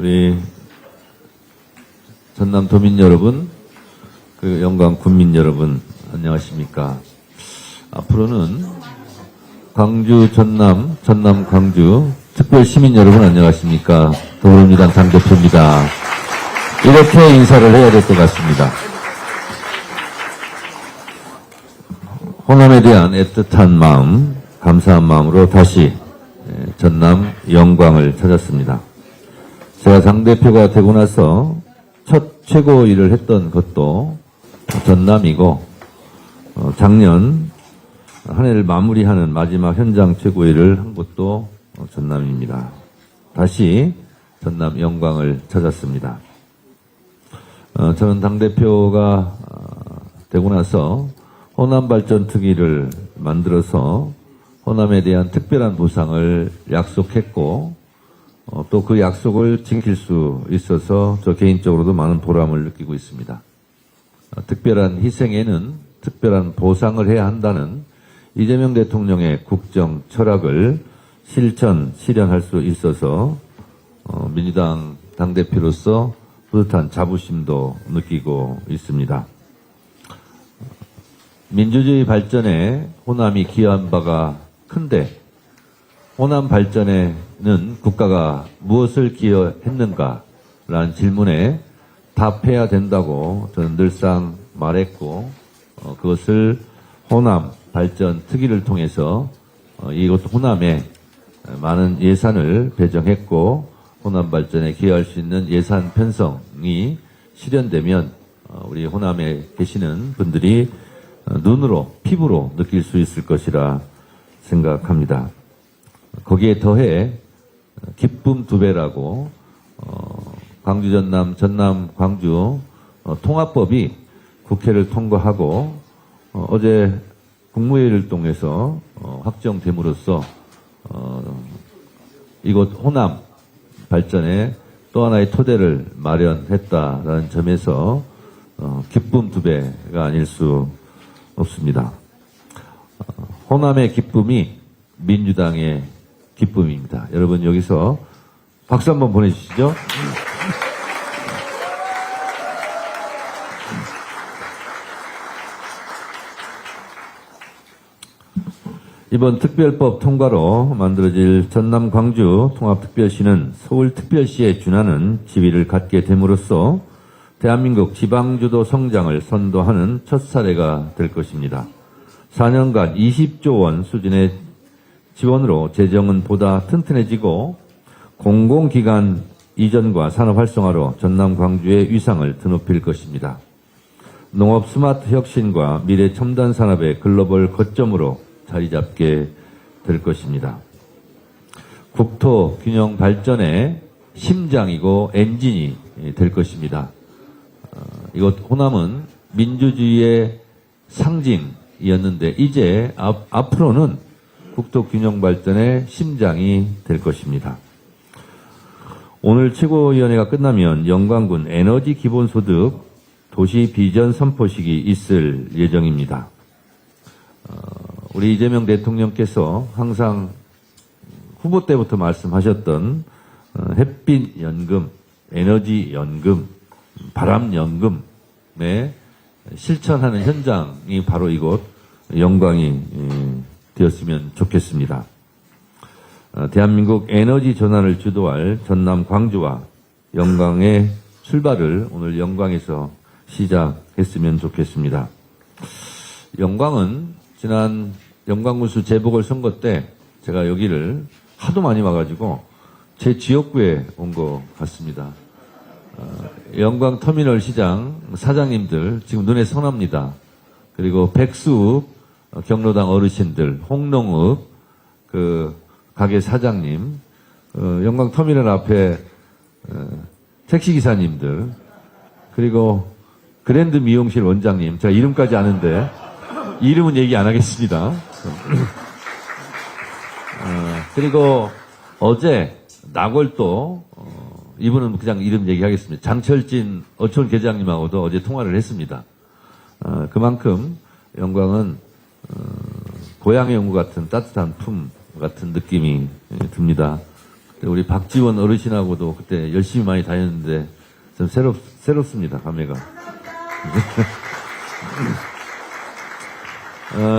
우리 전남 도민 여러분, 그 영광 군민 여러분, 안녕하십니까. 앞으로는 광주, 전남 광주 특별 시민 여러분 안녕하십니까. 더불어민주당 당대표입니다. 이렇게 인사를 해야 될 것 같습니다. 호남에 대한 애틋한 마음, 감사한 마음으로 다시 전남 영광을 찾았습니다. 제가 당대표가 되고 나서 첫 최고위를 했던 것도 전남이고, 작년 한 해를 마무리하는 마지막 현장 최고위를 한 곳도 전남입니다. 다시 전남 영광을 찾았습니다. 저는 당대표가 되고 나서 호남발전특위를 만들어서 호남에 대한 특별한 보상을 약속했고, 또 그 약속을 지킬 수 있어서 저 개인적으로도 많은 보람을 느끼고 있습니다. 특별한 희생에는 특별한 보상을 해야 한다는 이재명 대통령의 국정 철학을 실현할 수 있어서 민주당 당대표로서 뿌듯한 자부심도 느끼고 있습니다. 민주주의 발전에 호남이 기여한 바가 큰데, 호남 발전에는 국가가 무엇을 기여했는가라는 질문에 답해야 된다고 저는 늘상 말했고, 그것을 호남 발전 특위를 통해서 이곳 호남에 많은 예산을 배정했고, 호남 발전에 기여할 수 있는 예산 편성이 실현되면 우리 호남에 계시는 분들이 눈으로, 피부로 느낄 수 있을 것이라 생각합니다. 거기에 더해 기쁨 2배라고 광주 전남 광주 통합법이 국회를 통과하고 어제 국무회의를 통해서 확정됨으로써 이곳 호남 발전에 또 하나의 토대를 마련했다라는 점에서 기쁨 2배가 아닐 수 없습니다. 호남의 기쁨이 민주당의 기쁨입니다. 여러분 여기서 박수 한번 보내주시죠. 이번 특별법 통과로 만들어질 전남 광주 통합특별시는 서울특별시에 준하는 지위를 갖게 됨으로써 대한민국 지방주도 성장을 선도하는 첫 사례가 될 것입니다. 4년간 20조 원 수준의 지원으로 재정은 보다 튼튼해지고 공공기관 이전과 산업 활성화로 전남 광주의 위상을 드높일 것입니다. 농업 스마트 혁신과 미래 첨단 산업의 글로벌 거점으로 자리 잡게 될 것입니다. 국토 균형 발전의 심장이고 엔진이 될 것입니다. 이곳 호남은 민주주의의 상징이었는데 이제 앞으로는 국토 균형 발전의 심장이 될 것입니다. 오늘 최고위원회가 끝나면 영광군 에너지 기본소득 도시 비전 선포식이 있을 예정입니다. 우리 이재명 대통령께서 항상 후보 때부터 말씀하셨던 햇빛연금, 에너지연금, 바람연금에 실천하는 현장이 바로 이곳 영광이 되었으면 좋겠습니다. 대한민국 에너지 전환을 주도할 전남 광주와 영광의 출발을 오늘 영광에서 시작했으면 좋겠습니다. 영광은 지난 영광군수 재보궐선거 때 제가 여기를 하도 많이 와가지고 제 지역구에 온 것 같습니다. 영광터미널 시장 사장님들 지금 눈에 선합니다. 그리고 백수읍 경로당 어르신들, 홍농읍 그 가게 사장님, 영광터미널 앞에 택시기사님들, 그리고 그랜드 미용실 원장님, 제가 이름까지 아는데 이름은 얘기 안 하겠습니다. 그리고 어제 나골도 이분은 그냥 이름 얘기하겠습니다. 장철진 어촌 계장님하고도 어제 통화를 했습니다. 그만큼 영광은 고향의 연구 같은 따뜻한 품 같은 느낌이 듭니다. 우리 박지원 어르신하고도 그때 열심히 많이 다녔는데 좀 새롭습니다, 감회가.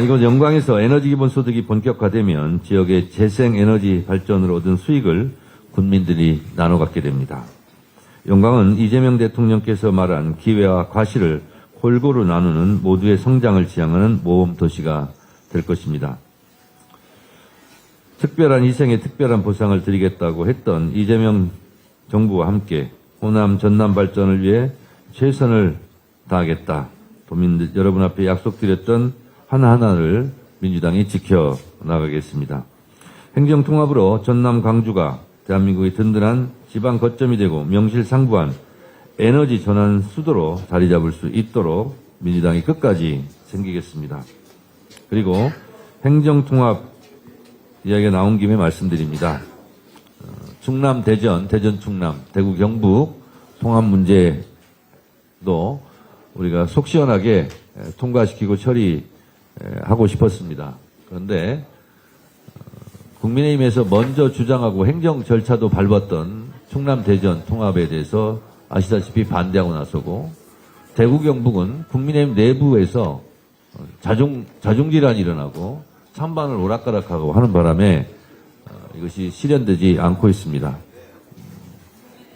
이곳 영광에서 에너지 기본소득이 본격화되면 지역의 재생에너지 발전으로 얻은 수익을 군민들이 나눠 갖게 됩니다. 영광은 이재명 대통령께서 말한 기회와 과실을 골고루 나누는 모두의 성장을 지향하는 모범도시가 될 것입니다. 특별한 희생에 특별한 보상을 드리겠다고 했던 이재명 정부와 함께 호남 전남 발전을 위해 최선을 다하겠다. 도민들 여러분 앞에 약속드렸던 하나하나를 민주당이 지켜나가겠습니다. 행정통합으로 전남 광주가 대한민국의 든든한 지방 거점이 되고 명실상부한 에너지 전환 수도로 자리 잡을 수 있도록 민주당이 끝까지 챙기겠습니다. 그리고 행정통합 이야기가 나온 김에 말씀드립니다. 충남 대전, 대전 충남, 대구 경북 통합 문제도 우리가 속 시원하게 통과시키고 처리하고 싶었습니다. 그런데 국민의힘에서 먼저 주장하고 행정 절차도 밟았던 충남 대전 통합에 대해서 아시다시피 반대하고 나서고 대구 경북은 국민의힘 내부에서 자중질환이 일어나고 찬반을 오락가락하고 하는 바람에 이것이 실현되지 않고 있습니다.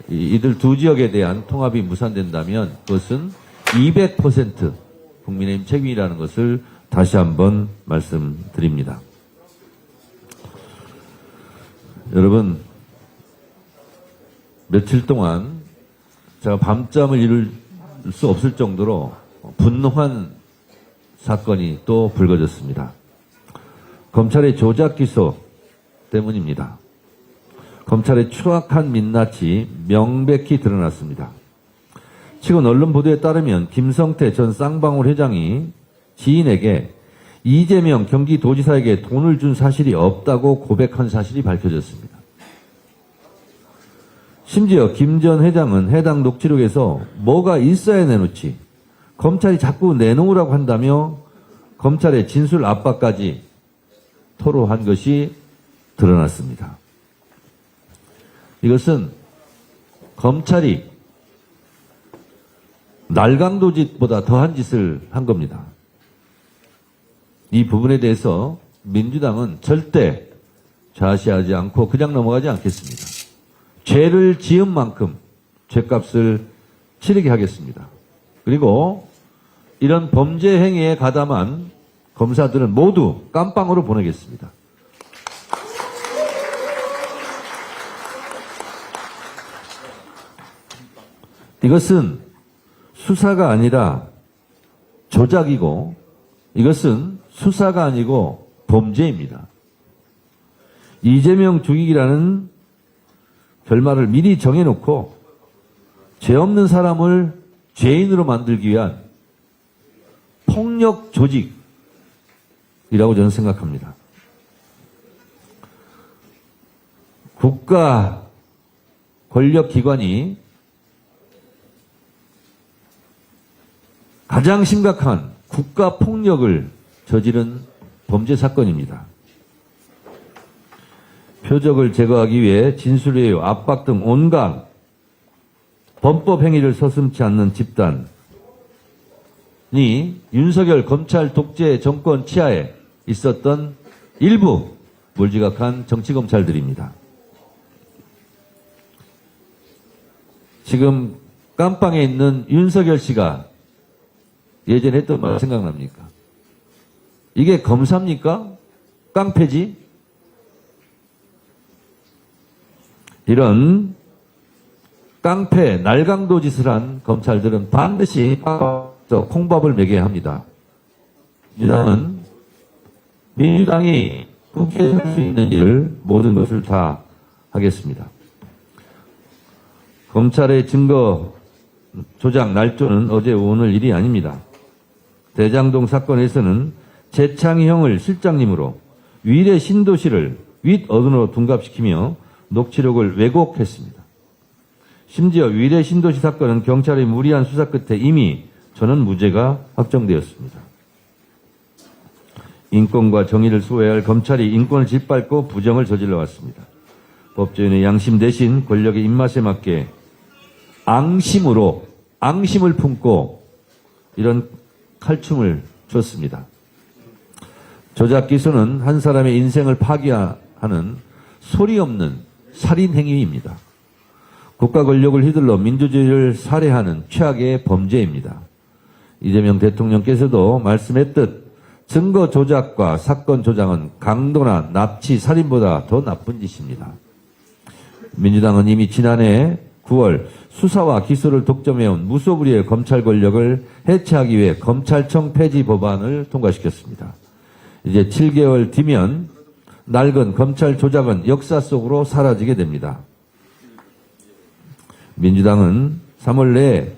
이들 두 지역에 대한 통합이 무산된다면 그것은 200% 국민의힘 책임이라는 것을 다시 한번 말씀드립니다. 여러분, 며칠 동안 제가 밤잠을 이룰 수 없을 정도로 분노한 사건이 또 불거졌습니다. 검찰의 조작 기소 때문입니다. 검찰의 추악한 민낯이 명백히 드러났습니다. 최근 언론 보도에 따르면 김성태 전 쌍방울 회장이 지인에게 이재명 경기도지사에게 돈을 준 사실이 없다고 고백한 사실이 밝혀졌습니다. 심지어 김 전 회장은 해당 녹취록에서 뭐가 있어야 내놓지 검찰이 자꾸 내놓으라고 한다며 검찰의 진술 압박까지 토로한 것이 드러났습니다. 이것은 검찰이 날강도짓보다 더한 짓을 한 겁니다. 이 부분에 대해서 민주당은 절대 좌시하지 않고 그냥 넘어가지 않겠습니다. 죄를 지은 만큼 죄값을 치르게 하겠습니다. 그리고 이런 범죄 행위에 가담한 검사들은 모두 깜빵으로 보내겠습니다. 이것은 수사가 아니라 조작이고 이것은 수사가 아니고 범죄입니다. 이재명 죽이기라는 결말을 미리 정해놓고 죄 없는 사람을 죄인으로 만들기 위한 폭력 조직이라고 저는 생각합니다. 국가 권력기관이 가장 심각한 국가 폭력을 저지른 범죄 사건입니다. 표적을 제거하기 위해 진술외유, 압박 등 온갖 범법 행위를 서슴지 않는 집단이 윤석열 검찰 독재 정권 치하에 있었던 일부 몰지각한 정치검찰들입니다. 지금 깜빵에 있는 윤석열 씨가 예전에 했던 말 생각납니까? 이게 검사입니까? 깡패지? 이런 깡패, 날강도 짓을 한 검찰들은 반드시 콩밥을 먹여야 합니다. 민주당이 국회에 할 수 있는 일을 모든 것을 다 하겠습니다. 검찰의 증거 조작 날조는 어제 오늘 일이 아닙니다. 대장동 사건에서는 재창형을 실장님으로 위례 신도시를 윗어른으로 둔갑시키며 녹취록을 왜곡했습니다. 심지어 위례 신도시 사건은 경찰의 무리한 수사 끝에 이미 저는 무죄가 확정되었습니다. 인권과 정의를 수호해야 할 검찰이 인권을 짓밟고 부정을 저질러 왔습니다. 법조인의 양심 대신 권력의 입맛에 맞게 앙심을 품고 이런 칼춤을 췄습니다. 조작 기소는 한 사람의 인생을 파괴하는 소리 없는 살인 행위입니다. 국가 권력을 휘둘러 민주주의를 살해하는 최악의 범죄입니다. 이재명 대통령께서도 말씀했듯 증거 조작과 사건 조작은 강도나 납치, 살인보다 더 나쁜 짓입니다. 민주당은 이미 지난해 9월 수사와 기소를 독점해온 무소불위의 검찰 권력을 해체하기 위해 검찰청 폐지 법안을 통과시켰습니다. 이제 7개월 뒤면 낡은 검찰 조작은 역사 속으로 사라지게 됩니다. 민주당은 3월 내에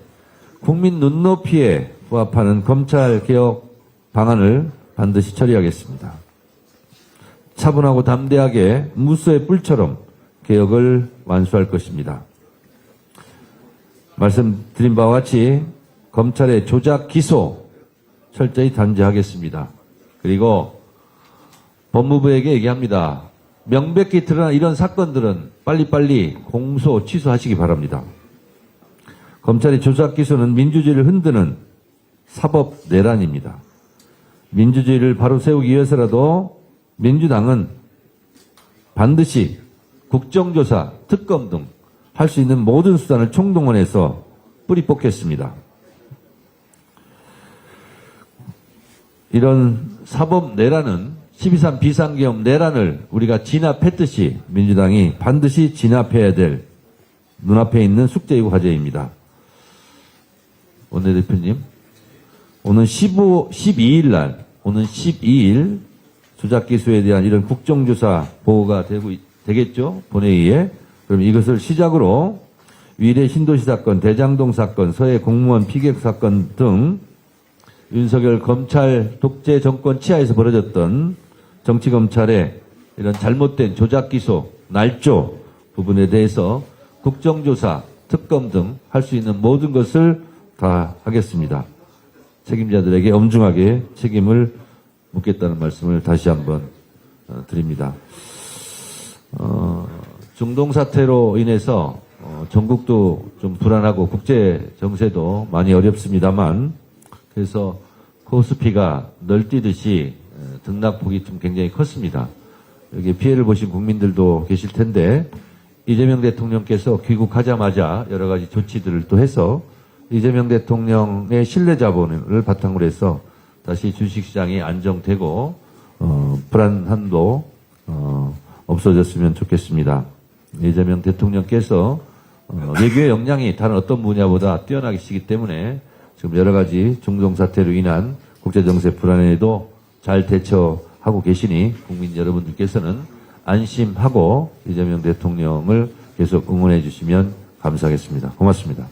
국민 눈높이에 부합하는 검찰개혁 방안을 반드시 처리하겠습니다. 차분하고 담대하게 무수의 뿔처럼 개혁을 완수할 것입니다. 말씀드린 바와 같이 검찰의 조작 기소 철저히 단죄하겠습니다. 그리고 법무부에게 얘기합니다. 명백히 드러난 이런 사건들은 빨리빨리 공소 취소하시기 바랍니다. 검찰의 조작 기소는 민주주의를 흔드는 사법 내란입니다. 민주주의를 바로 세우기 위해서라도 민주당은 반드시 국정조사, 특검 등 할 수 있는 모든 수단을 총동원해서 뿌리 뽑겠습니다. 이런 사법 내란은 12.3 비상계엄 내란을 우리가 진압했듯이 민주당이 반드시 진압해야 될 눈앞에 있는 숙제이고 과제입니다. 원내대표님, 오는 12일 날, 오는 12일 조작 기소에 대한 이런 국정조사 보고가 되겠죠? 본회의에. 그럼 이것을 시작으로 위례 신도시 사건, 대장동 사건, 서해 공무원 피격 사건 등 윤석열 검찰 독재 정권 치하에서 벌어졌던 정치검찰의 이런 잘못된 조작 기소, 날조 부분에 대해서 국정조사, 특검 등 할 수 있는 모든 것을 다 하겠습니다. 책임자들에게 엄중하게 책임을 묻겠다는 말씀을 다시 한번 드립니다. 중동 사태로 인해서 전국도 좀 불안하고 국제 정세도 많이 어렵습니다만 그래서 코스피가 널뛰듯이 등락폭이 좀 굉장히 컸습니다. 여기 피해를 보신 국민들도 계실 텐데 이재명 대통령께서 귀국하자마자 여러 가지 조치들을 또 해서 이재명 대통령의 신뢰 자본을 바탕으로 해서 다시 주식시장이 안정되고 불안함도 없어졌으면 좋겠습니다. 이재명 대통령께서 외교의 역량이 다른 어떤 분야보다 뛰어나시기 때문에 지금 여러 가지 중동 사태로 인한 국제정세 불안에도 잘 대처하고 계시니 국민 여러분들께서는 안심하고 이재명 대통령을 계속 응원해 주시면 감사하겠습니다. 고맙습니다.